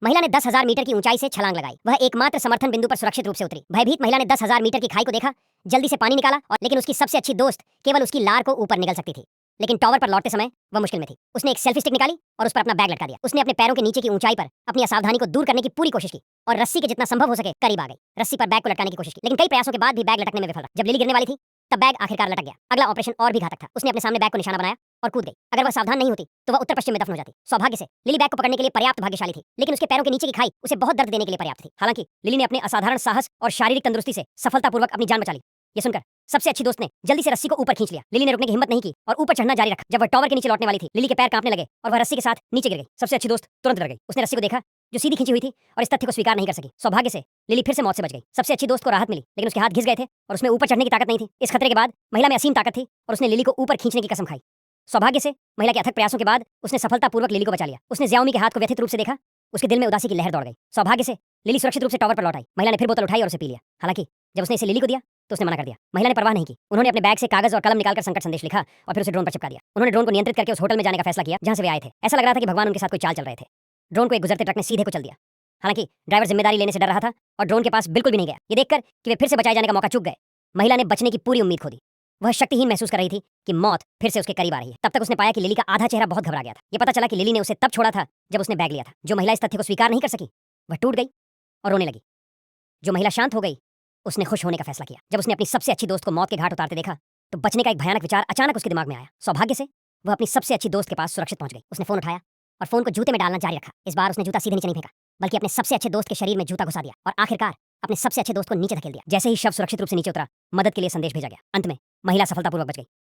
महिला ने 10,000 मीटर की ऊंचाई से छलांग लगाई। वह एकमात्र समर्थन बिंदु पर सुरक्षित रूप से उतरी। भयभीत महिला ने 10,000 मीटर की खाई को देखा, जल्दी से पानी निकाला और लेकिन उसकी सबसे अच्छी दोस्त केवल उसकी लार को ऊपर निगल सकती थी। लेकिन टॉवर पर लौटते समय वह मुश्किल में थी। उसने एक सेल्फी स्टिक निकाली और उस पर अपना बैग लटका दिया। उसने अपने पैरों के नीचे की ऊंचाई पर अपनी असावधानी को दूर करने की पूरी कोशिश की और रस्सी के जितना संभव हो सके करीब आ गई। रस्सी पर बैग को लटकाने की कोशिश की, लेकिन कई प्रयासों के बाद भी बैग लटकने में विफल रहा। जब लिली गिरने वाली थी तब बैग आखिरकार लटक गया। अगला ऑपरेशन और भी घातक था। उसने अपने सामने बैग को निशाना बनाया और कूद गई। अगर वह सावधान नहीं होती तो वह उत्तर पश्चिम में दफन हो जाती। सौभाग्य से लिली बैग को पकड़ने के लिए पर्याप्त भाग्यशाली थी, लेकिन उसके पैरों के नीचे की खाई उसे बहुत दर्द देने के लिए पर्याप्त थी। हालांकि लिली ने अपने असाधारण साहस और शारीरिक तंदुरुस्ती से सफलतापूर्वक अपनी जान बचा ली। ये सुनकर सबसे अच्छी दोस्त ने जल्दी से रस्सी को ऊपर खींच लिया। लिली ने रुकने की हिम्मत नहीं की और ऊपर चढ़ना जारी रखा। जब वह टॉवर के नीचे लौटने वाली थी, लिली के पैर कांपने लगे और वह रस्सी के साथ नीचे गिर गई। सबसे अच्छी दोस्त तुरंत डर गई। उसने रस्सी को देखा जो सीधी खींची हुई थी और इस तथ्य को स्वीकार नहीं कर सकी। सौभाग्य से लिली फिर से मौत से बच गई। सबसे अच्छी दोस्त को राहत मिली, लेकिन उसके हाथ घिस गए थे और उसमें ऊपर चढ़ने की ताकत नहीं थी। इस खतरे के बाद महिला में असीम ताकत थी और उसने लिली को ऊपर खींचने की कसम खाई। सौभाग्य से महिला के अथक प्रयासों के बाद उसने सफलतापूर्वक लिली को बचा लिया। उसने ज़ियाओमी के हाथ को व्यथित रूप से देखा। उसके दिल में उदासी की लहर दौड़ गई। सौभाग्य से लिली सुरक्षित रूप से टॉवर पर लौट आई। महिला ने फिर बोतल उठाई और उसे पी लिया। हालांकि जब उसने इसे लिली को दिया तो उसने मना कर दिया। महिला ने परवाह नहीं की। उन्होंने अपने बैग से कागज और कलम निकालकर संकट संदेश लिखा और फिर उसे ड्रोन पर चिपका दिया। उन्होंने ड्रोन को नियंत्रित करके उस होटल में जाने का फैसला किया जहां से वे आए थे। ऐसा लग रहा था कि भगवान उनके साथ कोई चाल चल रहे थे। ड्रोन को एक गुजरते ट्रक ने सीधे कुचल दिया। हालांकि ड्राइवर जिम्मेदारी लेने से डर रहा था और ड्रोन के पास बिल्कुल भी नहीं गया। ये देखकर कि वे फिर से बचाए जाने का मौका चूक गए, महिला ने बचने की पूरी उम्मीद खो दी। वह शक्तिहीन महसूस कर रही थी कि मौत फिर से उसके करीब आ रही है। तब तक उसने पाया कि लिली का आधा चेहरा बहुत घबरा गया था। ये पता चला कि लिली ने उसे तब छोड़ा था जब उसने बैग लिया था। जो महिला इस तथ्य को स्वीकार नहीं कर सकी वह टूट गई और रोने लगी। जो महिला शांत हो गई उसने खुश होने का फैसला किया। जब उसने अपनी सबसे अच्छी दोस्त को मौत के घाट उतारते देखा तो बचने का एक भयानक विचार अचानक उसके दिमाग में आया। सौभाग्य से वह अपनी सबसे अच्छी दोस्त के पास सुरक्षित पहुंच गई। उसने फोन उठाया और फोन को जूते में डालना जारी रखा। इस बार उसने जूता सीधे नीचे नहीं फेंका, बल्कि अपने सबसे अच्छे दोस्त के शरीर में जूता घुसा दिया और आखिरकार अपने सबसे अच्छे दोस्त को नीचे धकेल दिया। जैसे ही शव सुरक्षित रूप से नीचे उतरा, मदद के लिए संदेश भेजा गया। अंत में महिला सफलतापूर्वक बच गई।